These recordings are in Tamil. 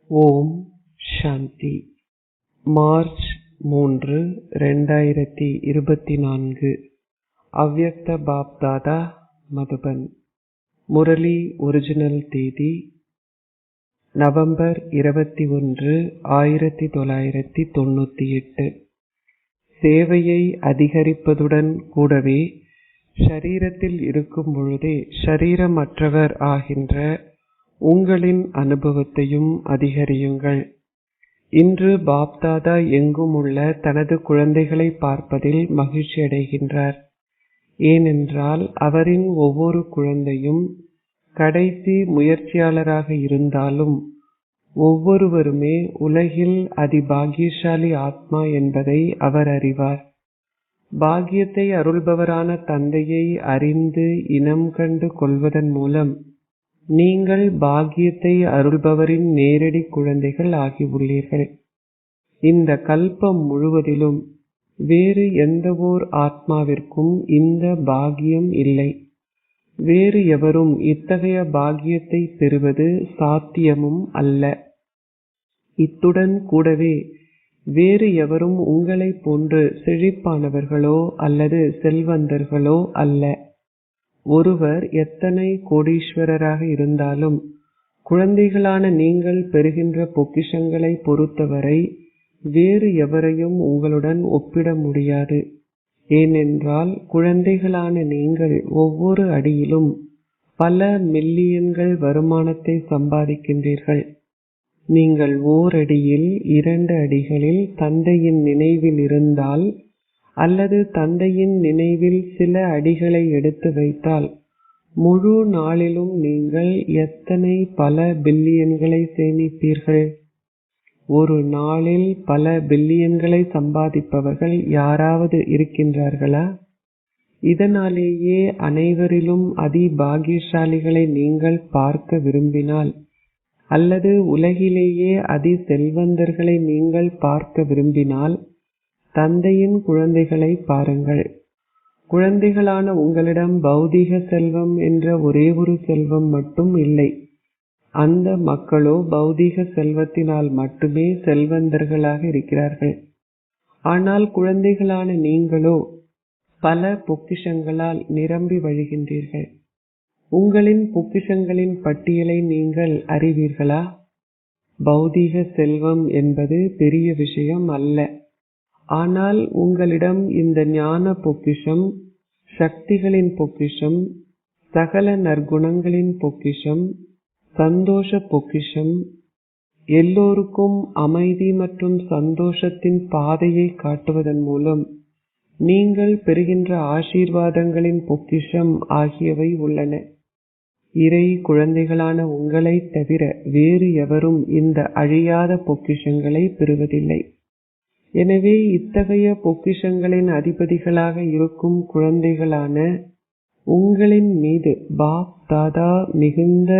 ஓம் சாந்தி. மார்ச் 3, 2024. அவ்யக்த பாப் தாதா, மதுபன். முரளி ஒரிஜினல் தேதி நவம்பர் 21, 1998. சேவையை அதிகரிப்பதுடன் கூடவே ஷரீரத்தில் இருக்கும் பொழுதே ஷரீரமற்றவர் ஆகின்ற உங்களின் அனுபவத்தையும் அதிகரியுங்கள். இன்று பாப்தாதா எங்கும் உள்ள தனது குழந்தைகளை பார்ப்பதில் மகிழ்ச்சி அடைகின்றார். ஏனென்றால் அவரின் ஒவ்வொரு குழந்தையும் கடைசி முயற்சியாளராக இருந்தாலும் ஒவ்வொருவருமே உலகில் அதிபாகியசாலி ஆத்மா என்பதை அவர் அறிவார். பாக்கியத்தை அருள்பவரான தந்தையை அறிந்து இனம் கண்டு கொள்வதன் மூலம் நீங்கள் பாக்கியத்தை அருள்பவரின் நேரடி குழந்தைகள் ஆகியுள்ளீர்கள். இந்த கல்பம் முழுவதிலும் வேறு எந்த ஓர் ஆத்மாவிற்கும் இந்த பாக்கியம் இல்லை. வேறு எவரும் இத்தகைய பாக்கியத்தை பெறுவது சாத்தியமும் அல்ல. இத்துடன் கூடவே வேறு எவரும் உங்களைப் போன்று செழிப்பானவர்களோ அல்லது செல்வந்தர்களோ அல்ல. ஒருவர் எத்தனை கோடீஸ்வரராக இருந்தாலும் குழந்தைகளான நீங்கள் பெறுகின்ற பொக்கிஷங்களை பொறுத்தவரை வேறு எவரையும் உங்களுடன் ஒப்பிட முடியாது. ஏனென்றால் குழந்தைகளான நீங்கள் ஒவ்வொரு அடியிலும் பல மில்லியன்கள் வருமானத்தை சம்பாதிக்கின்றீர்கள். நீங்கள் ஓரடியில் 2 அடிகளில் தந்தையின் நினைவில் இருந்தால் அல்லது தந்தையின் நினைவில் சில அடிகளை எடுத்து வைத்தால் முழு நாளிலும் நீங்கள் எத்தனை பல பில்லியன்களை சேமிப்பீர்கள். ஒரு நாளில் பல பில்லியன்களை சம்பாதிப்பவர்கள் யாராவது இருக்கின்றார்களா? இதனாலேயே அனைவரிலும் அதிபாகியசாலிகளை நீங்கள் பார்க்க விரும்பினால் அல்லது உலகிலேயே அதி செல்வந்தர்களை நீங்கள் பார்க்க விரும்பினால் தந்தையின் குழந்தைகளை பாருங்கள். குழந்தைகளான உங்களிடம் பௌதீக செல்வம் என்ற ஒரே ஒரு செல்வம் மட்டும் இல்லை. அந்த மக்களோ பௌதீக செல்வத்தினால் மட்டுமே செல்வந்தர்களாக இருக்கிறார்கள். ஆனால் குழந்தைகளான நீங்களோ பல பொக்கிஷங்களால் நிரம்பி வழிகின்றீர்கள். உங்களின் பொக்கிஷங்களின் பட்டியலை நீங்கள் அறிவீர்களா? பௌதீக செல்வம் என்பது பெரிய விஷயம் அல்ல. ஆனால் உங்களிடம் இந்த ஞான பொக்கிஷம், சக்திகளின் பொக்கிஷம், சகல நற்குணங்களின் பொக்கிஷம், சந்தோஷ பொக்கிஷம், எல்லோருக்கும் அமைதி மற்றும் சந்தோஷத்தின் பாதையை காட்டுவதன் மூலம் நீங்கள் பெறுகின்ற ஆசீர்வாதங்களின் பொக்கிஷம் ஆகியவை உள்ளன. இறை குழந்தைகளான உங்களைத் தவிர வேறு எவரும் இந்த அழியாத பொக்கிஷங்களை பெறுவதில்லை. எனவே இத்தகைய பொக்கிஷங்களின் அதிபதிகளாக இருக்கும் குழந்தைகளான உங்களின் மீது பாப் தாதா மிகுந்த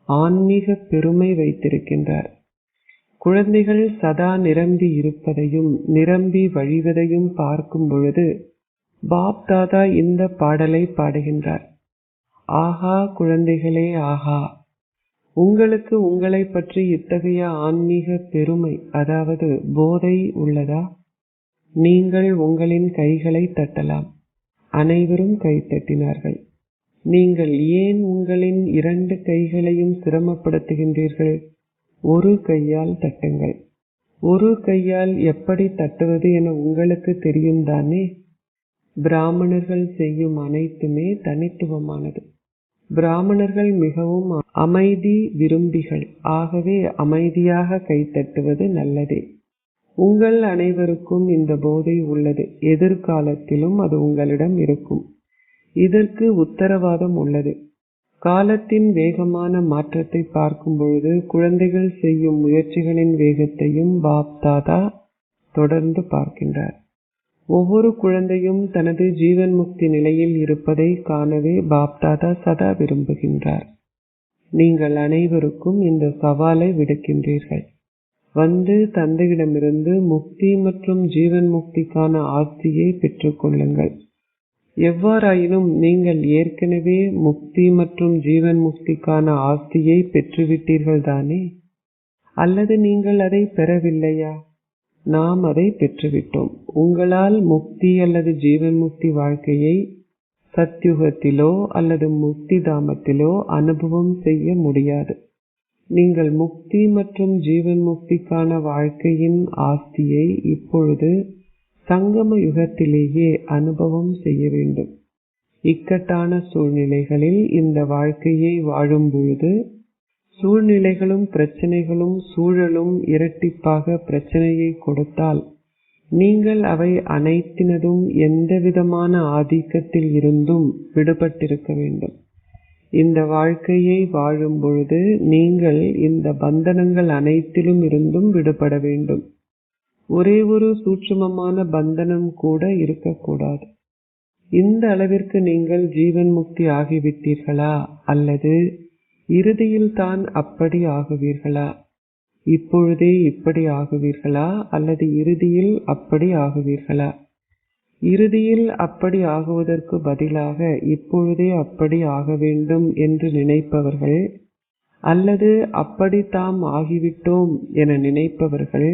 ஆன்மீக பெருமை வைத்திருக்கின்றார். குழந்தைகள் சதா நிரம்பி இருப்பதையும் நிரம்பி வழிவதையும் பார்க்கும் பொழுது பாப் தாதா இந்த பாடலை பாடுகின்றார். ஆஹா குழந்தைகளே, ஆஹா! உங்களுக்கு உங்களை பற்றி இத்தகைய ஆன்மீக பெருமை, அதாவது போதை உள்ளதா? நீங்கள் உங்களின் கைகளை தட்டலாம். அனைவரும் கை தட்டினார்கள். நீங்கள் ஏன் உங்களின் 2 கைகளையும் சிரமப்படுத்துகின்றீர்கள்? ஒரு கையால் தட்டுங்கள். ஒரு கையால் எப்படி தட்டுவது என உங்களுக்கு தெரியும் தானே? பிராமணர்கள் செய்யும் அனைத்துமே தனித்துவமானது. பிராமணர்கள் மிகவும் அமைதி விரும்பிகள். ஆகவே அமைதியாக கைத்தட்டுவது நல்லதே. உங்கள் அனைவருக்கும் இந்த போதை உள்ளது. எதிர்காலத்திலும் அது உங்களிடம் இருக்கும். இதற்கு உத்தரவாதம் உள்ளது. காலத்தின் வேகமான மாற்றத்தை பார்க்கும் பொழுது குழந்தைகள் செய்யும் முயற்சிகளின் வேகத்தையும் பாப் தாதா தொடர்ந்து பார்க்கின்றார். ஒவ்வொரு குழந்தையும் தனது ஜீவன் முக்தி நிலையில் இருப்பதை காணவே பாப்தாதா சதா விரும்புகின்றார். நீங்கள் அனைவருக்கும் இந்த சவாலை விடுக்கின்றீர்கள். வந்து தந்தையிடமிருந்து முக்தி மற்றும் ஜீவன் முக்திக்கான ஆஸ்தியை பெற்றுக்கொள்ளுங்கள். எவ்வாறாயினும் நீங்கள் ஏற்கனவே முக்தி மற்றும் ஜீவன் முக்திக்கான ஆஸ்தியை பெற்றுவிட்டீர்கள் தானே? அல்லது நீங்கள் அதை பெறவில்லையா? நாம் அதை பெற்றுவிட்டோம். உங்களால் முக்தி அல்லது ஜீவன் முக்தி வாழ்க்கையை சத்யுகத்திலோ அல்லது முக்தி தாமத்திலோ அனுபவம் செய்ய முடியாது. நீங்கள் முக்தி மற்றும் ஜீவன் முக்திக்கான வாழ்க்கையின் ஆஸ்தியை இப்பொழுது சங்கம யுகத்திலேயே அனுபவம் செய்ய வேண்டும். இக்கட்டான சூழ்நிலைகளில் இந்த வாழ்க்கையை வாழும் பொழுது சூழ்நிலைகளும் பிரச்சனைகளும் சூழலும் இரட்டிப்பாக பிரச்சனையை கொடுத்தால் நீங்கள் அவை அனைத்தினதும் எந்தவிதமான ஆதிக்கத்தில் இருந்தும் விடுபட்டிருக்க வேண்டும். இந்த வாழ்க்கையை வாழும் பொழுது நீங்கள் இந்த பந்தனங்கள் அனைத்திலும் இருந்தும் விடுபட வேண்டும். ஒரே ஒரு சூட்சுமமான பந்தனம் கூட இருக்கக்கூடாது. இந்த அளவிற்கு நீங்கள் ஜீவன் முக்தி ஆகிவிட்டீர்களா அல்லது இறுதியில் தான் அப்படி ஆகுவீர்களா? இப்பொழுதே இப்படி ஆகுவீர்களா அல்லது இறுதியில் அப்படி ஆகுவீர்களா? இறுதியில் அப்படி ஆகுவதற்கு பதிலாக இப்பொழுதே அப்படி ஆக வேண்டும் என்று நினைப்பவர்கள் அல்லது அப்படி தாம் ஆகிவிட்டோம் என நினைப்பவர்கள்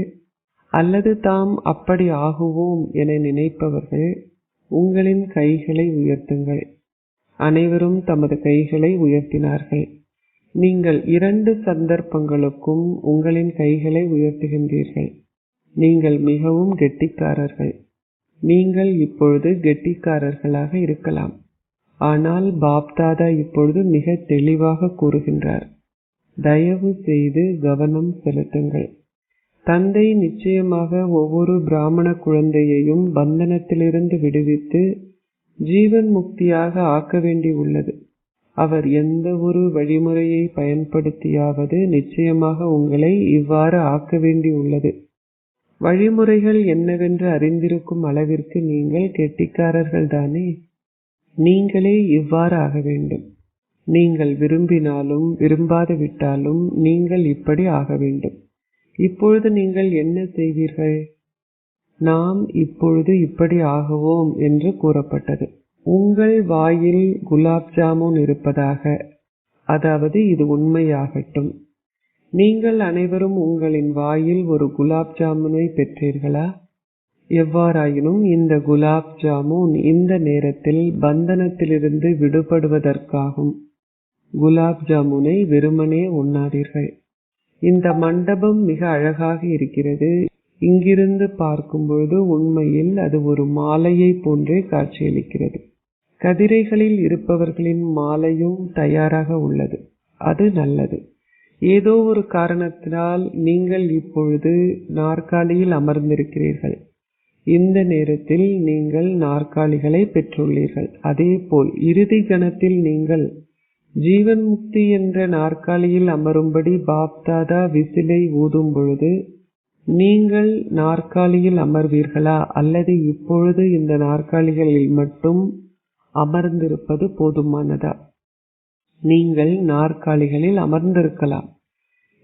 அல்லது தாம் அப்படி ஆகுவோம் என நினைப்பவர்கள் உங்களின் கைகளை உயர்த்துங்கள். அனைவரும் தமது கைகளை உயர்த்தினார்கள். நீங்கள் 2 சந்தர்ப்பங்களுக்கும் உங்களின் கைகளை உயர்த்துகின்றீர்கள். நீங்கள் மிகவும் கெட்டிக்காரர்கள். நீங்கள் இப்பொழுது கெட்டிக்காரர்களாக இருக்கலாம். ஆனால் பாப்தாதா இப்பொழுது மிக தெளிவாக கூறுகின்றார், தயவு செய்து கவனம் செலுத்துங்கள். தந்தை நிச்சயமாக ஒவ்வொரு பிராமண குழந்தையையும் பந்தனத்திலிருந்து விடுவித்து ஜீவன் முக்தியாக ஆக்க வேண்டி உள்ளது. அவர் எந்த ஒரு வழிமுறையை பயன்படுத்தியாவது நிச்சயமாக உங்களை இவ்வாறு ஆக்க வேண்டி உள்ளது. வழிமுறைகள் என்னவென்று அறிந்திருக்கும் அளவிற்கு நீங்கள் கெட்டிக்காரர்கள் தானே? நீங்களே இவ்வாறு ஆக வேண்டும். நீங்கள் விரும்பினாலும் விரும்பாது விட்டாலும் நீங்கள் இப்படி ஆக வேண்டும். இப்பொழுது நீங்கள் என்ன செய்வீர்கள்? நாம் இப்பொழுது இப்படி ஆகுவோம் என்று கூறப்பட்டது. உங்கள் வாயில் குலாப் ஜாமுன் இருப்பதாக, அதாவது இது உண்மையாகட்டும். நீங்கள் அனைவரும் உங்களின் வாயில் ஒரு குலாப் ஜாமுனை பெற்றீர்களா? எவ்வாறாயினும் இந்த குலாப் ஜாமுன் இந்த நேரத்தில் பந்தனத்திலிருந்து விடுபடுவதற்காகும். குலாப் ஜாமுனை வெறுமனே உண்ணாதீர்கள். இந்த மண்டபம் மிக அழகாக இருக்கிறது. இங்கிருந்து பார்க்கும்பொழுது உண்மையில் அது ஒரு மாலையை போன்றே காட்சியளிக்கிறது. கதிரைகளில் இருப்பவர்களின் மாலையும் தயாராக உள்ளது. அது நல்லது. ஏதோ ஒரு காரணத்தினால் நீங்கள் இப்பொழுது நாற்காலியில் அமர்ந்திருக்கிறீர்கள். இந்த நேரத்தில் நீங்கள் நாற்காலிகளை பெற்றுள்ளீர்கள். அதேபோல் இறுதி கணத்தில் நீங்கள் ஜீவன் முக்தி என்ற நாற்காலியில் அமரும்படி பாப்தாதா விசிலை ஊதும் பொழுது நீங்கள் நாற்காலியில் அமர்வீர்களா அல்லது இப்பொழுது இந்த நாற்காலிகளில் மட்டும் அமர்ந்திருப்பது போதுமானதா? நீங்கள் நாற்காலிகளில் அமர்ந்திருக்கலாம்.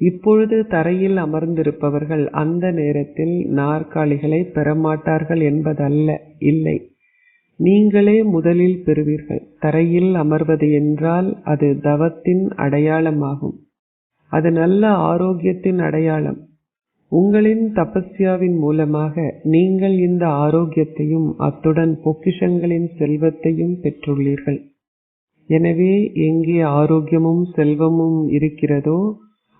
இப்பொழுது தரையில் அமர்ந்திருப்பவர்கள் அந்த நேரத்தில் நாற்காலிகளை பெறமாட்டார்கள் என்பதல்ல, இல்லை, நீங்களே முதலில் பெறுவீர்கள். தரையில் அமர்வது என்றால் அது தவத்தின் அடையாளமாகும். அது நல்ல ஆரோக்கியத்தின் அடையாளம். உங்களின் தபஸ்யாவின் மூலமாக நீங்கள் இந்த ஆரோக்கியத்தையும் அத்துடன் பொக்கிஷங்களின் செல்வத்தையும் பெற்றுள்ளீர்கள். எனவே எங்கே ஆரோக்கியமும் செல்வமும் இருக்கிறதோ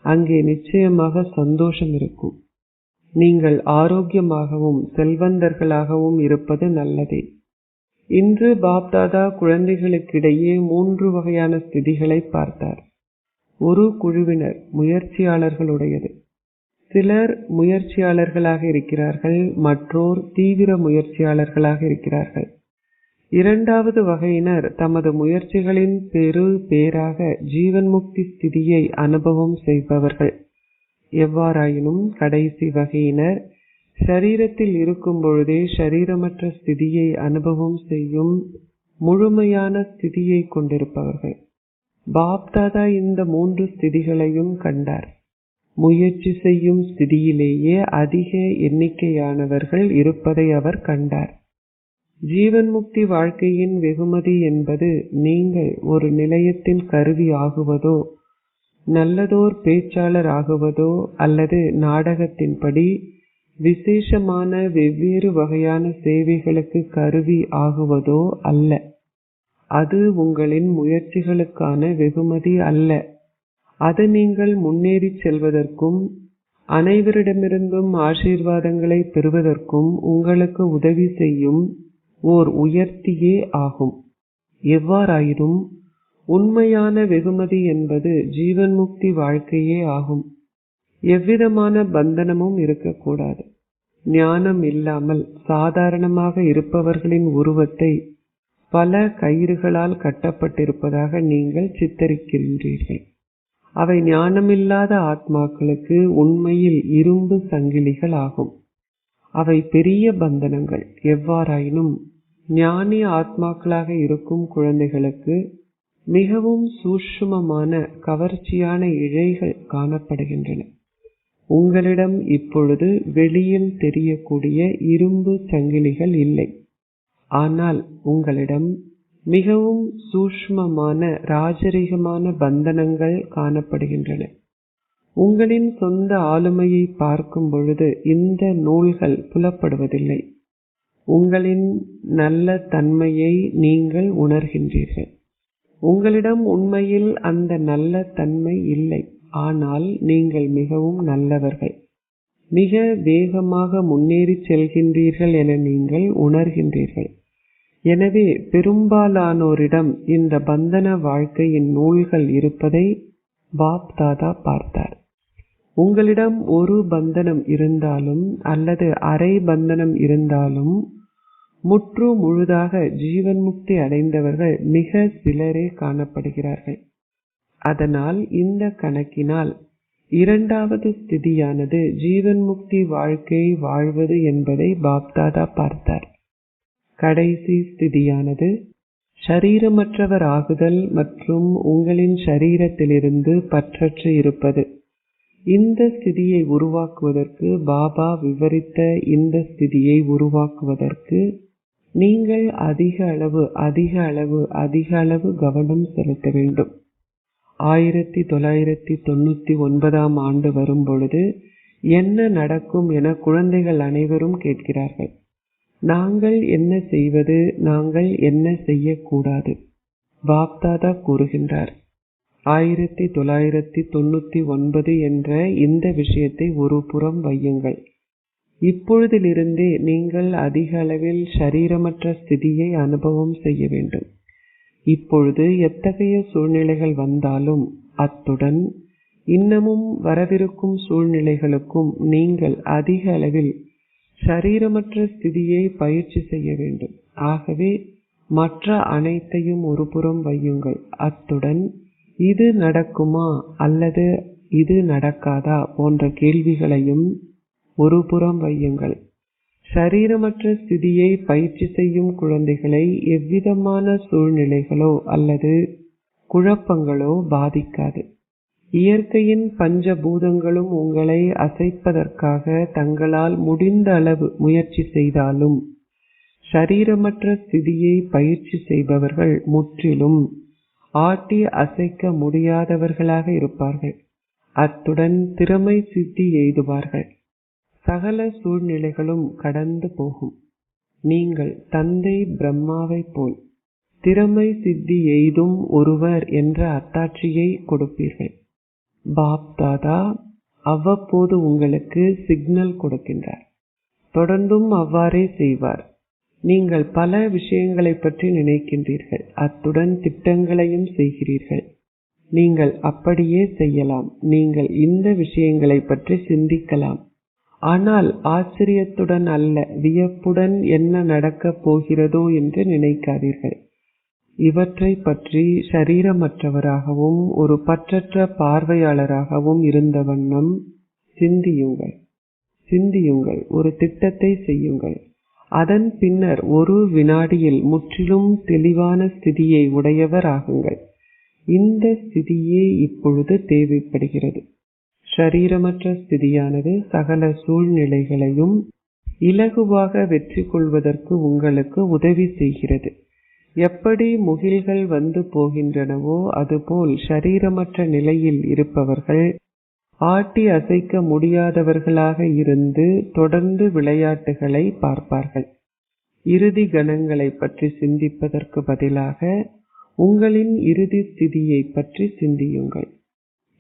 அங்கே நிச்சயமாக சந்தோஷம் இருக்கும். நீங்கள் ஆரோக்கியமாகவும் செல்வந்தர்களாகவும் இருப்பது நல்லதே. இன்று பாப்தாதா குழந்தைகளுக்கிடையே 3 வகையான ஸ்திதிகளை பார்த்தார். ஒரு குழுவினர் முயற்சியாளர்களுடையது. சிலர் முயற்சியாளர்களாக இருக்கிறார்கள், மற்றோர் தீவிர முயற்சியாளர்களாக இருக்கிறார்கள். 2வது வகையினர் தமது முயற்சிகளின் பேராக ஜீவன் முக்தி ஸ்திதியை அனுபவம் செய்பவர்கள். எவ்வாறாயினும் கடைசி வகையினர் ஷரீரத்தில் இருக்கும் பொழுதே ஷரீரமற்ற ஸ்திதியை அனுபவம் செய்யும் முழுமையான ஸ்திதியை கொண்டிருப்பவர்கள். பாப்தாதா இந்த 3 ஸ்திதிகளையும் கண்டார். முயற்சி செய்யும் ஸ்திதியிலேயே அதிக எண்ணிக்கையானவர்கள் இருப்பதை அவர் கண்டார். ஜீவன் முக்தி வாழ்க்கையின் வெகுமதி என்பது நீங்கள் ஒரு நிலையத்தின் கருவி ஆகுவதோ நல்லதோர் பேச்சாளர் ஆகுவதோ அல்லது நாடகத்தின்படி விசேஷமான வெவ்வேறு வகையான சேவைகளுக்கு கருவி ஆகுவதோ அல்ல. அது உங்களின் முயற்சிகளுக்கான வெகுமதி அல்ல. அது நீங்கள் முன்னேறி செல்வதற்கும் அனைவரிடமிருந்தும் ஆசீர்வாதங்களை பெறுவதற்கும் உங்களுக்கு உதவி செய்யும் ஓர் உயர்த்தியே ஆகும். எவ்வாறாயினும் உண்மையான வெகுமதி என்பது ஜீவன் முக்தி வாழ்க்கையே ஆகும். எவ்விதமான பந்தனமும் இருக்கக்கூடாது. ஞானம் இல்லாமல் சாதாரணமாக இருப்பவர்களின் உருவத்தை பல கயிறுகளால் கட்டப்பட்டிருப்பதாக நீங்கள் சித்தரிக்கின்றீர்கள். அவை ஞானமில்லாத ஆத்மாக்களுக்கு உண்மையில் இரும்பு சங்கிலிகள் ஆகும். அவை பெரிய பந்தனங்கள். எவ்வாறாயினும் ஞானி ஆத்மாக்களாக இருக்கும் குழந்தைகளுக்கு மிகவும் சூட்சுமமான கவர்ச்சியான இழைகள் காணப்படுகின்றன. உங்களிடம் இப்பொழுது வெளியில் தெரியக்கூடிய இரும்பு சங்கிலிகள் இல்லை. ஆனால் உங்களிடம் மிகவும் சூட்சுமமான ராஜரீகமான பந்தனங்கள் காணப்படுகின்றன. உங்களின் சொந்த ஆளுமையை பார்க்கும் பொழுது இந்த நூல்கள் புலப்படுவதில்லை. உங்களின் நல்ல தன்மையை நீங்கள் உணர்கின்றீர்கள். உங்களிடம் உண்மையில் அந்த நல்ல தன்மை இல்லை. ஆனால் நீங்கள் மிகவும் நல்லவர்கள், மிக வேகமாக முன்னேறி செல்கின்றீர்கள் என நீங்கள் உணர்கின்றீர்கள். எனவே பெரும்பாலானோரிடம் இந்த பந்தன வாழ்க்கையின் நூல்கள் இருப்பதை பாப் தாதா பார்த்தார். உங்களிடம் ஒரு பந்தனம் இருந்தாலும் அல்லது அரை பந்தனம் இருந்தாலும் முற்று முழுதாக ஜீவன் முக்தி அடைந்தவர்கள் மிக சிலரே காணப்படுகிறார்கள். அதனால் இந்த கணக்கினால் இரண்டாவது ஸ்திதியானது ஜீவன் முக்தி வாழ்க்கையை வாழ்வது என்பதை பாப்தாதா பார்த்தார். கடைசி ஸ்திதியானது ஷரீரமற்றவர் ஆகுதல் மற்றும் உங்களின் ஷரீரத்திலிருந்து பற்றற்று இருப்பது. இந்த ஸ்திதியை உருவாக்குவதற்கு பாபா விவரித்த இந்த ஸ்திதியை உருவாக்குவதற்கு நீங்கள் அதிக அளவு கவனம் செலுத்த வேண்டும். 1999 ஆண்டு வரும் பொழுது என்ன நடக்கும் என குழந்தைகள் அனைவரும் கேட்கிறார்கள். நாங்கள் என்ன செய்வது, நாங்கள் என்ன செய்யக்கூடாது? பாப்தாதா கூறுகின்றார், 1999 என்ற இந்த விஷயத்தை ஒரு புறம் வையுங்கள். இப்பொழுதிலிருந்தே நீங்கள் அதிக அளவில் ஷரீரமற்ற ஸ்திதியை அனுபவம் செய்ய வேண்டும். இப்பொழுது எத்தகைய சூழ்நிலைகள் வந்தாலும் அத்துடன் இன்னமும் வரவிருக்கும் சூழ்நிலைகளுக்கும் நீங்கள் அதிக அளவில் ஷரீரமற்ற ஸ்திதியை பயிற்சி செய்ய வேண்டும். ஆகவே மற்ற அனைத்தையும் ஒரு புறம் வையுங்கள். அத்துடன் இது நடக்குமா அல்லது இது நடக்காதா போன்ற கேள்விகளையும் ஒரு புறம் வையுங்கள். ஷரீரமற்ற ஸ்திதியை பயிற்சி செய்யும் குழந்தைகளை எவ்விதமான சூழ்நிலைகளோ அல்லது குழப்பங்களோ பாதிக்காது. இயற்கையின் பஞ்சபூதங்களும் உங்களை அசைப்பதற்காக தங்களால் முடிந்த அளவு முயற்சி செய்தாலும் ஷரீரமற்ற ஸ்திதியை பயிற்சி செய்பவர்கள் முற்றிலும் ஆட்டி அசைக்க முடியாதவர்களாக இருப்பார்கள். அத்துடன் திறமை சித்தி எய்துவார்கள். சகல சூழ்நிலைகளும் கடந்து போகும். நீங்கள் தந்தை பிரம்மாவை போல் திறமை சித்தி எய்தும் ஒருவர் என்ற அத்தாட்சியை கொடுப்பீர்கள். பாப் தாதா அவ்வப்போது உங்களுக்கு சிக்னல் கொடுக்கின்றார். தொடர்ந்தும் அவ்வாறே செய்வார். நீங்கள் பல விஷயங்களை பற்றி நினைக்கின்றீர்கள், அத்துடன் திட்டங்களையும் செய்கிறீர்கள். நீங்கள் அப்படியே செய்யலாம். நீங்கள் இந்த விஷயங்களை பற்றி சிந்திக்கலாம். ஆனால் ஆச்சரியத்துடன் அல்ல, வியப்புடன் என்ன நடக்கப் போகிறதோ என்று நினைக்காதீர்கள். இவற்றை பற்றி ஷரீரமற்றவராகவும் ஒரு பற்றற்ற பார்வையாளராகவும் இருந்த வண்ணம் சிந்தியுங்கள். ஒரு திட்டத்தை செய்யுங்கள். அதன் பின்னர் ஒரு வினாடியில் முற்றிலும் தெளிவான ஸ்திதியை உடையவர் ஆகுங்கள். இந்த ஸ்திதியே இப்பொழுது தேவைப்படுகிறது. ஷரீரமற்ற ஸ்திதியானது சகல சூழ்நிலைகளையும் இலகுவாக வெற்றி கொள்வதற்கு உங்களுக்கு உதவி செய்கிறது. எப்படி முகில்கள் வந்து போகின்றனவோ அதுபோல் ஷரீரமற்ற நிலையில் இருப்பவர்கள் ஆட்டி அசைக்க முடியாதவர்களாக இருந்து தொடர்ந்து விளையாட்டுகளை பார்ப்பார்கள். இறுதி கணங்களை பற்றி சிந்திப்பதற்கு பதிலாக உங்களின் இறுதி ஸ்திதியை பற்றி சிந்தியுங்கள்.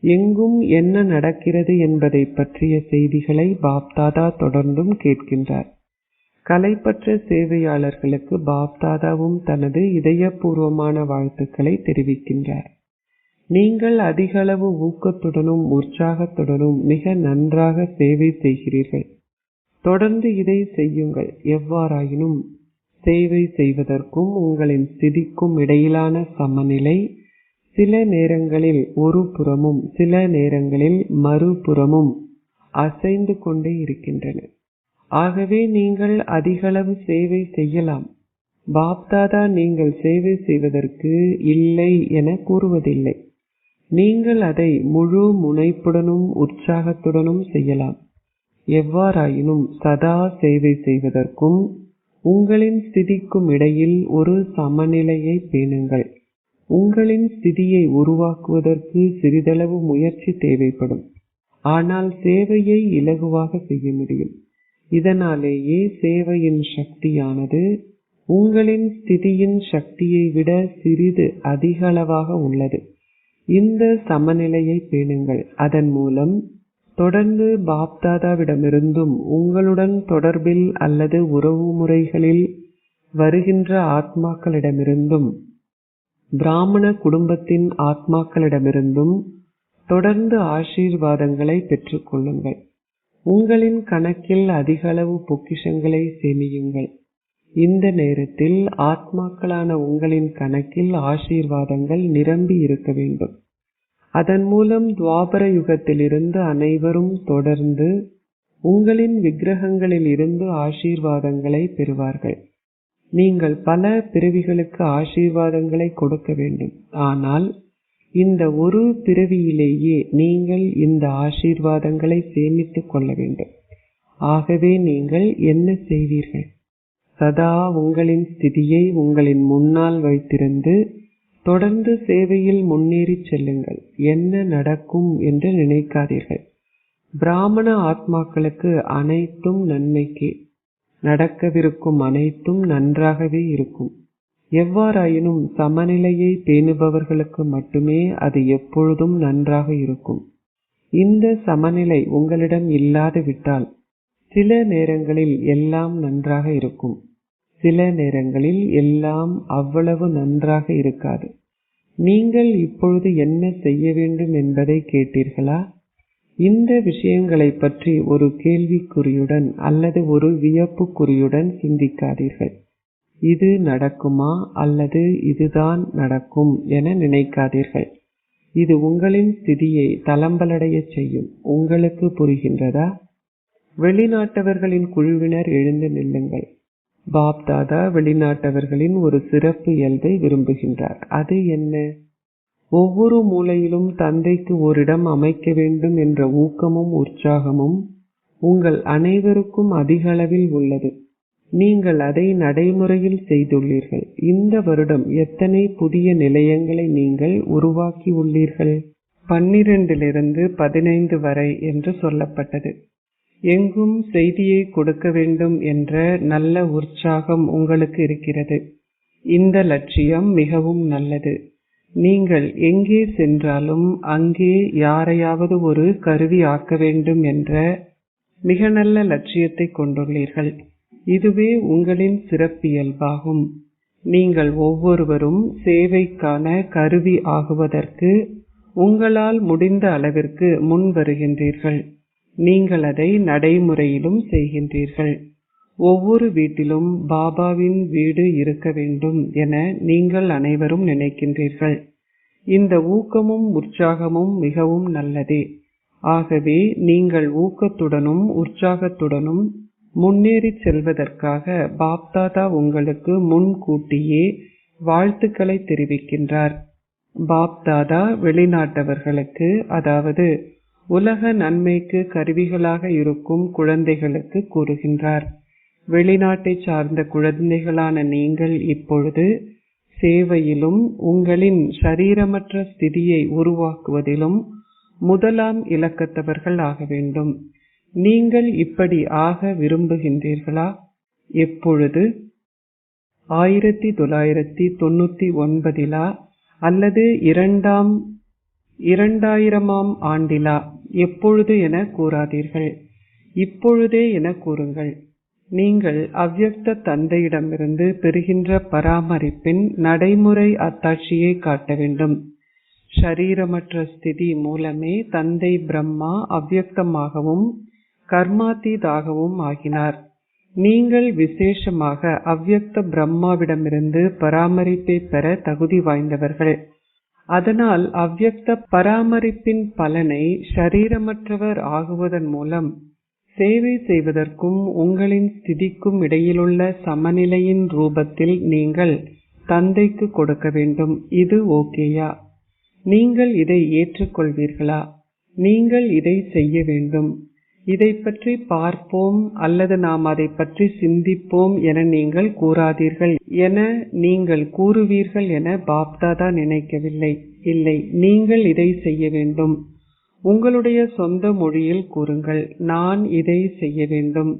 எங்கும் என்ன நடக்கிறது என்பதை பற்றிய செய்திகளை பாப்தாதா தொடர்ந்தும் கேட்கின்றார். கலைப்பற்ற சேவையாளர்களுக்கு பாப்தாதாவும் தனது இதயபூர்வமான வாழ்த்துக்களை தெரிவிக்கின்றார். நீங்கள் அதிகளவு ஊக்கத்துடனும் உற்சாகத்துடனும் மிக நன்றாக சேவை செய்கிறீர்கள். தொடர்ந்து இதை செய்யுங்கள். எவ்வாறாயினும் சேவை செய்வதற்கும் உங்களின் ஸ்திதிக்கும் இடையிலான சமநிலை சில நேரங்களில் ஒரு புறமும் சில நேரங்களில் மறுபுறமும் அசைந்து கொண்டே இருக்கின்றன. ஆகவே நீங்கள் அதிகளவு சேவை செய்யலாம். பாப்தாதா நீங்கள் சேவை செய்வதற்கு இல்லை என கூறுவதில்லை. நீங்கள் அதை முழு முனைப்புடனும் உற்சாகத்துடனும் செய்யலாம். எவ்வாறாயினும் சதா சேவை செய்வதற்கும் உங்களின் ஸ்திதிக்கும் இடையில் ஒரு சமநிலையை பேணுங்கள். உங்களின் ஸ்திதியை உருவாக்குவதற்கு சிறிதளவு முயற்சி தேவைப்படும். ஆனால் சேவையை இலகுவாக செய்ய முடியும். இதனாலேயே சேவையின் சக்தியானது உங்களின் ஸ்திதியின் சக்தியை விட சிறிது அதிகளவாக உள்ளது. இந்த சமநிலையை பேணுங்கள். அதன் மூலம் தொடர்ந்து பாப்தாதாவிடமிருந்தும் உங்களுடன் தொடர்பில் அல்லது உறவு முறைகளில் வருகின்ற ஆத்மாக்களிடமிருந்தும் பிராமண குடும்பத்தின் ஆத்மாக்களிடமிருந்தும் தொடர்ந்து ஆசீர்வாதங்களை பெற்றுக்கொள்ளுங்கள். உங்களின் கணக்கில் அதிகளவு பொக்கிஷங்களை சேமியுங்கள். இந்த நேரத்தில் ஆத்மாக்களான உங்களின் கணக்கில் ஆசீர்வாதங்கள் நிரம்பி இருக்க வேண்டும். அதன் மூலம் துவாபர யுகத்திலிருந்து அனைவரும் தொடர்ந்து உங்களின் விக்கிரகங்களில் இருந்து ஆசீர்வாதங்களை பெறுவார்கள். நீங்கள் பல பிறவிகளுக்கு ஆசீர்வாதங்களை கொடுக்க வேண்டும். ஆனால் இந்த ஒரு பிறவியிலேயே நீங்கள் இந்த ஆசீர்வாதங்களை சேமித்துக் கொள்ள வேண்டும். ஆகவே நீங்கள் என்ன செய்வீர்கள்? சதா உங்களின் ஸ்திதியை உங்களின் முன்னால் வைத்திருந்து தொடர்ந்து சேவையில் முன்னேறி செல்லுங்கள். என்ன நடக்கும் என்று நினைக்காதீர்கள். பிராமண ஆத்மாக்களுக்கு அனைத்தும் நன்மைக்கே. நடக்கவிருக்கும் அனைத்தும் நன்றாகவே இருக்கும். எவ்வாறாயினும் சமநிலையை பேணுபவர்களுக்கு மட்டுமே அது எப்பொழுதும் நன்றாக இருக்கும். இந்த சமநிலை உங்களிடம் இல்லாது விட்டால் சில நேரங்களில் எல்லாம் நன்றாக இருக்கும், சில நேரங்களில் எல்லாம் அவ்வளவு நன்றாக இருக்காது. நீங்கள் இப்பொழுது என்ன செய்ய வேண்டும் என்பதை கேட்டீர்களா? இந்த விஷயங்களை பற்றி ஒரு கேள்விக்குறியுடன் அல்லது ஒரு வியப்புக்குறியுடன் சிந்திக்காதீர்கள். இது நடக்குமா அல்லது இதுதான் நடக்கும் என நினைக்காதீர்கள். இது உங்களின் ஸ்திதியை தளம்பலடைய செய்யும். உங்களுக்கு புரிகின்றதா? வெளிநாட்டவர்களின் குழுவினர் எழுந்து நில்லுங்கள். பாப்தாதா வெளிநாட்டவர்களின் ஒரு சிறப்பு இயல்பை விரும்புகின்றார். அது என்ன? ஒவ்வொரு மூலையிலும் தந்தைக்கு ஓரிடம் அமைக்க வேண்டும் என்ற ஊக்கமும் உற்சாகமும் உங்கள் அனைவருக்கும் அதிக அளவில் உள்ளது. நீங்கள் அதை நடைமுறையில் செய்துள்ளீர்கள். இந்த வருடம் எத்தனை புதிய நிலையங்களை நீங்கள் உருவாக்கி உள்ளீர்கள்? 12 - 15 வரை என்று சொல்லப்பட்டது. எங்கும் செய்தியை கொடுக்க வேண்டும் என்ற நல்ல உற்சாகம் உங்களுக்கு இருக்கிறது. இந்த லட்சியம் மிகவும் நல்லது. நீங்கள் எங்கே சென்றாலும் அங்கே யாரையாவது ஒரு கருவி ஆக்க வேண்டும் என்ற மிக நல்ல லட்சியத்தை கொண்டுள்ளீர்கள். இதுவே உங்களின் சிறப்பியல்பாகும். நீங்கள் ஒவ்வொருவரும் சேவைக்கான கருவி ஆகுவதற்கு உங்களால் முடிந்த அளவிற்கு முன் வருகின்றீர்கள். நீங்கள் அதை நடைமுறையிலும் செய்கின்றீர்கள். ஒவ்வொரு வீட்டிலும் பாபாவின் வீடு இருக்க வேண்டும் என நீங்கள் அனைவரும் நினைக்கின்றீர்கள். இந்த ஊக்கமும் உற்சாகமும் மிகவும் நல்லதே. ஆகவே நீங்கள் ஊக்கத்துடனும் உற்சாகத்துடனும் முன்னேறி செல்வதற்காக பாப்தாதா உங்களுக்கு முன்கூட்டியே வாழ்த்துக்களை தெரிவிக்கின்றார். பாப்தாதா வெளிநாட்டவர்களுக்கு, அதாவது உலக நன்மைக்கு கருவிகளாக இருக்கும் குழந்தைகளுக்கு கூறுகின்றார். வெளிநாட்டை சார்ந்த குழந்தைகளான நீங்கள் இப்பொழுது சேவையிலும் உங்களின் ஷரீரமற்ற ஸ்திதியை உருவாக்குவதிலும் முதலாம் இலக்கத்தவர்கள் ஆக வேண்டும். நீங்கள் இப்படி ஆக விரும்புகின்றீர்களா? எப்பொழுது? 1999 அல்லது 2000ஆம் ஆண்டிலா? எப்பொழுது என கூறாதீர்கள், இப்பொழுதே என கூறுங்கள். நீங்கள் அவ்யக்த தந்தையிடமிருந்து பெறுகின்ற பராமரிப்பின் நடைமுறை அத்தாட்சியை காட்ட வேண்டும். ஷரீரமற்ற ஸ்திதி மூலமே தந்தை பிரம்மா அவ்யக்தமாகவும் கர்மாத்தீதாகவும் ஆகினார். நீங்கள் விசேஷமாக அவ்யக்த பிரம்மாவிடமிருந்து பராமரிப்பை பெற தகுதி வாய்ந்தவர்கள். அதனால் அவ்யக்த பராமரிப்பின் பலனை ஷரீரமற்றவர் ஆகுவதன் மூலம் சேவை செய்வதற்கும் உங்களின் ஸ்திதிக்கும் இடையிலுள்ள சமநிலையின் ரூபத்தில் நீங்கள் தந்தைக்கு கொடுக்க வேண்டும். இது ஓகேயா? நீங்கள் இதை ஏற்றுக்கொள்வீர்களா? நீங்கள் இதை செய்ய வேண்டும். இதை பற்றி பார்ப்போம் அல்லது நாம் அதை பற்றி சிந்திப்போம் என நீங்கள் கூறாதீர்கள் என நீங்கள் கூறுவீர்கள் என பாப்தாதா நினைக்கவில்லை. இல்லை, நீங்கள் இதை செய்ய வேண்டும். உங்களுடைய சொந்த மொழியில் கூறுங்கள், நான் இதை செய்ய வேண்டும்.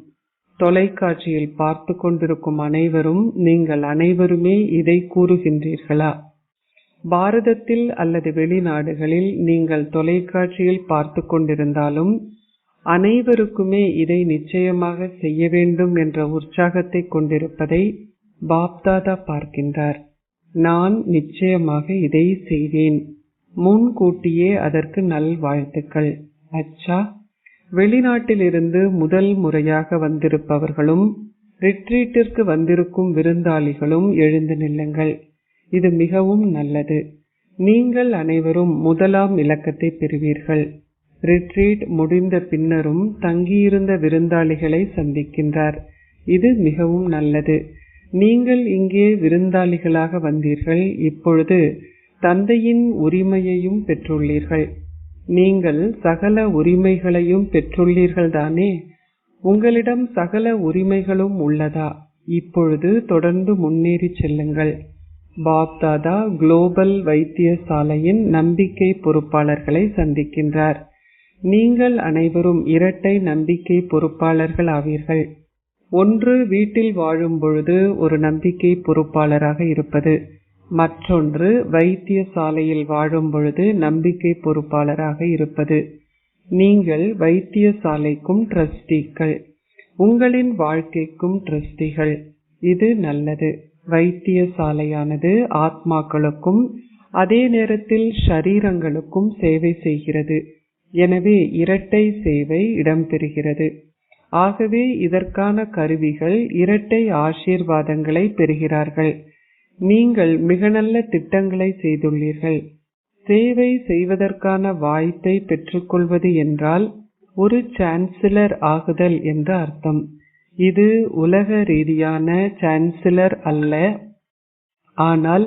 தொலைக்காட்சியில் பார்த்து கொண்டிருக்கும் அனைவரும் நீங்கள் அனைவருமே இதை கூறுகின்றீர்களா? பாரதத்தில் அல்லது வெளிநாடுகளில் நீங்கள் தொலைக்காட்சியில் பார்த்து கொண்டிருந்தாலும் அனைவருக்குமே இதை நிச்சயமாக செய்ய வேண்டும் என்ற உற்சாகத்தை கொண்டிருப்பதை பாப்தாதா பார்க்கின்றார். நான் நிச்சயமாக இதை செய்வேன். முன்கூட்டியே அதற்கு நல்வாழ்த்துக்கள். அச்சா, வெளிநாட்டிலிருந்து முதல் முறையாக வந்திருப்பவர்களும் ரிட்ரீட்டிற்கு வந்திருக்கும் விருந்தாளிகளும் எழுந்து நில்லுங்கள். இது மிகவும் நல்லது. நீங்கள் அனைவரும் முதலாம் இலக்கத்தை பெறுவீர்கள். ரிட்ரீட் முடிந்த பின்னரும் தங்கியிருந்த விருந்தாளிகளை சந்திக்கின்றார். இது மிகவும் நல்லது. நீங்கள் இங்கே விருந்தாளிகளாக வந்தீர்கள். இப்பொழுது தந்தையின் உரிமையையும் பெற்றுள்ளீர்கள். நீங்கள் சகல உரிமைகளையும் பெற்றுள்ளீர்கள் தானே? உங்களிடம் சகல உரிமைகளும் உள்ளதா? இப்பொழுது தொடர்ந்து முன்னேறி செல்லுங்கள். பாப்தாதா குளோபல் வைத்தியசாலையின் நம்பிக்கை பொறுப்பாளர்களை சந்திக்கின்றார். நீங்கள் அனைவரும் இரட்டை நம்பிக்கை பொறுப்பாளர்கள் ஆவீர்கள். ஒன்று வீட்டில் வாழும் பொழுது ஒரு நம்பிக்கை பொறுப்பாளராக இருப்பது, மற்றொன்று வைத்தியசாலையில் வாழும் பொழுது நம்பிக்கை பொறுப்பாளராக இருப்பது. நீங்கள் வைத்தியசாலைக்கும் ட்ரஸ்டிகள், உங்களின் வாழ்க்கைக்கும் ட்ரஸ்டிகள். இது நல்லது. வைத்தியசாலையானது ஆத்மாக்களுக்கும் அதே நேரத்தில் ஷரீரங்களுக்கும் சேவை செய்கிறது. எனவே இரட்டை சேவை இடம்பெறுகிறது. ஆகவே இதற்கான கருவிகள் இரட்டை ஆசீர்வாதங்களை பெறுகிறார்கள். நீங்கள் மிக நல்ல திட்டங்களை செய்துள்ளீர்கள். சேவை செய்வதற்கான வாய்ப்பை பெற்றுக்கொள்வது என்றால் ஒரு சான்சலர் ஆகுதல் என்று அர்த்தம். இது உலக ரீதியான சான்சலர் அல்ல, ஆனால்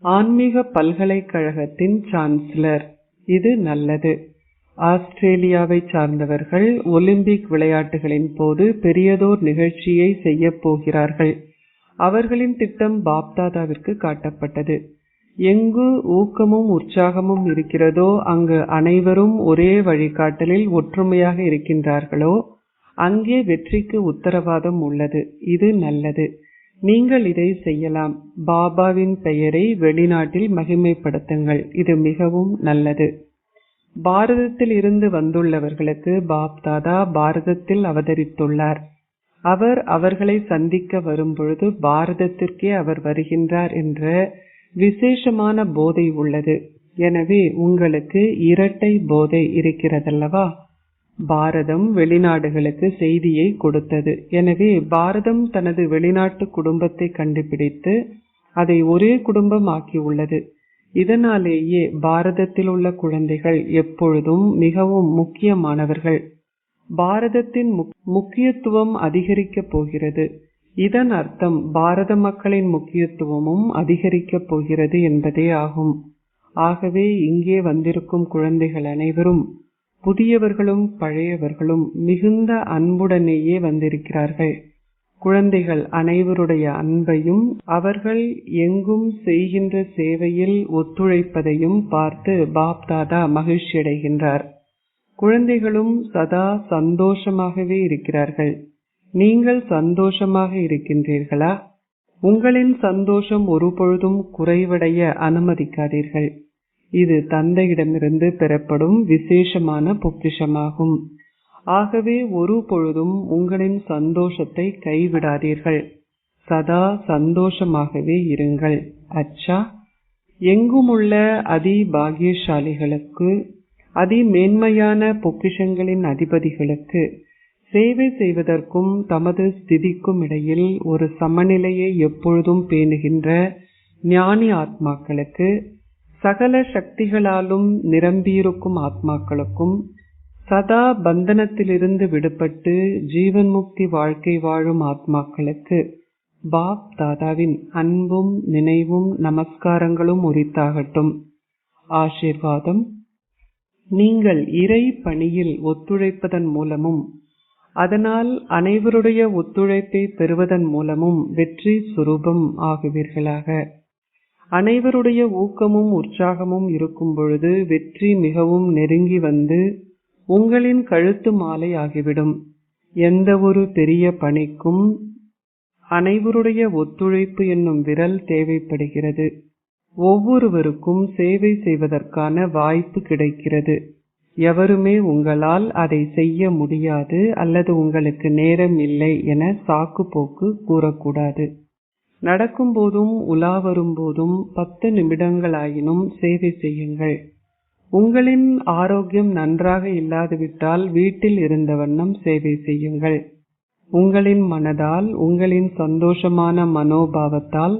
ஆன்மீக பல்கலைக்கழகத்தின் சான்சலர். இது நல்லது. ஆஸ்திரேலியாவை சார்ந்தவர்கள் ஒலிம்பிக் விளையாட்டுகளின் போது பெரியதோர் நிகழ்ச்சியை செய்ய போகிறார்கள். அவர்களின் திட்டம் பாப்தாதாவிற்கு காட்டப்பட்டது. எங்கு ஊக்கமும் உற்சாகமும் இருக்கிறதோ அங்கு அனைவரும் ஒரே வழிகாட்டலில் ஒற்றுமையாக இருக்கின்றார்களோ அங்கே வெற்றிக்கு உத்தரவாதம் உள்ளது. இது நல்லது. நீங்கள் இதை செய்யலாம். பாபாவின் பெயரை வெளிநாட்டில் மகிமைப்படுத்துங்கள். இது மிகவும் நல்லது. பாரதத்தில் இருந்து வந்துள்ளவர்களுக்கு பாப்தாதா பாரதத்தில் அவதரித்துள்ளார். அவர் அவர்களை சந்திக்க வரும்பொழுது பாரதத்திற்கே அவர் வருகின்றார் என்ற விசேஷமான போதை உள்ளது. எனவே உங்களுக்கு இரட்டை போதை இருக்கிறதல்லவா? பாரதம் வெளிநாடுகளுக்கு செய்தியை கொடுத்தது. எனவே பாரதம் தனது வெளிநாட்டு குடும்பத்தை கண்டுபிடித்து அதை ஒரே குடும்பம் ஆக்கியுள்ளது. இதனாலேயே பாரதத்தில் உள்ள குழந்தைகள் எப்பொழுதும் மிகவும் முக்கியமானவர்கள். பாரதத்தின் முக்கியத்துவம் அதிகரிக்கப் போகிறது. இதன் அர்த்தம் பாரத மக்களின் முக்கியத்துவமும் அதிகரிக்கப் போகிறது என்பதே ஆகும். ஆகவே இங்கே வந்திருக்கும் குழந்தைகள் அனைவரும் புதியவர்களும் பழையவர்களும் மிகுந்த அன்புடனேயே வந்திருக்கிறார்கள். குழந்தைகள் அனைவருடைய அன்பையும் அவர்கள் எங்கும் செய்கின்ற சேவையில் ஒத்துழைப்பதையும் பார்த்து பாப் தாதா மகிழ்ச்சியடைகின்றார். குழந்தைகளும் சதா சந்தோஷமாகவே இருக்கிறார்கள். நீங்கள் சந்தோஷமாக இருக்கின்றீர்களா? உங்களின் சந்தோஷம் ஒருபொழுதும் குறைவடைய அனுமதிக்காதீர்கள். இது தந்தையிடமிருந்து பெறப்படும் விசேஷமான பொக்கிஷமாகும். ஆகவே ஒரு பொழுதும் உங்களின் சந்தோஷத்தை கைவிடாதீர்கள். சதா சந்தோஷமாகவே இருங்கள். அச்சா, எங்குமுள்ள அதி பாக்கியசாலிகளுக்கு, அதி மேன்மையான பொக்கிஷங்களின் அதிபதிகளுக்கு சேவை செய்வதற்கும் தமது ஸ்திதிக்கும் இடையில் ஒரு சமநிலையை எப்பொழுதும் பேணுகின்ற ஞானி ஆத்மாக்களுக்கு, சகல சக்திகளாலும் நிரம்பியிருக்கும் ஆத்மாக்களுக்கும், சதா பந்தனத்திலிருந்து விடுபட்டு ஜீவன் முக்தி வாழ்க்கை வாழும் ஆத்மாக்களுக்கு பாப் தாதாவின் அன்பும் நினைவும் நமஸ்காரங்களும் உரித்தாகட்டும். ஆசீர்வாதம். நீங்கள் இறை பணியில் ஒத்துழைப்பதன் மூலமும் அதனால் அனைவருடைய ஒத்துழைப்பை பெறுவதன் மூலமும் வெற்றி சுரூபம் ஆகுவீர்களாக. அனைவருடைய ஊக்கமும் உற்சாகமும் இருக்கும் பொழுது வெற்றி மிகவும் நெருங்கி வந்து உங்களின் கழுத்து மாலை ஆகிவிடும். எந்த ஒரு பெரிய பணிக்கும் அனைவருடைய ஒத்துழைப்பு என்னும் விரல் தேவைப்படுகிறது. ஒவ்வொருவருக்கும் சேவை செய்வதற்கான வாய்ப்பு கிடைக்கிறது. எவருமே உங்களால் அதை செய்ய முடியாது அல்லது உங்களுக்கு நேரம் இல்லை என சாக்கு போக்கு கூறக்கூடாது. நடக்கும்போதும் உலா வரும்போதும் 10 நிமிடங்களாயினும் சேவை செய்யுங்கள். உங்களின் ஆரோக்கியம் நன்றாக இல்லாதுவிட்டால் வீட்டில் இருந்த வண்ணம் சேவை செய்யுங்கள். உங்களின் மனதால், உங்களின் சந்தோஷமான மனோபாவத்தால்,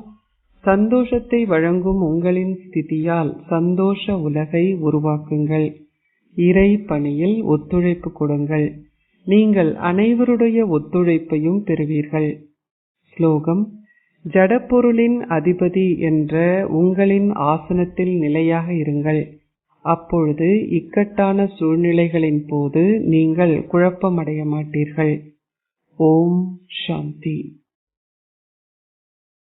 சந்தோஷத்தை வழங்கும் உங்களின் ஸ்திதியால் சந்தோஷ உலகை உருவாக்குங்கள். இறை பணியில் ஒத்துழைப்பு கொடுங்கள். நீங்கள் அனைவருடைய ஒத்துழைப்பையும் பெறுவீர்கள். ஸ்லோகம். ஜடப்பொருளின் அதிபதி என்ற உங்களின் ஆசனத்தில் நிலையாக இருங்கள். அப்பொழுது இக்கட்டான சூழ்நிலைகளின் போது நீங்கள் குழப்பமடைய மாட்டீர்கள். ஓம் சாந்தி.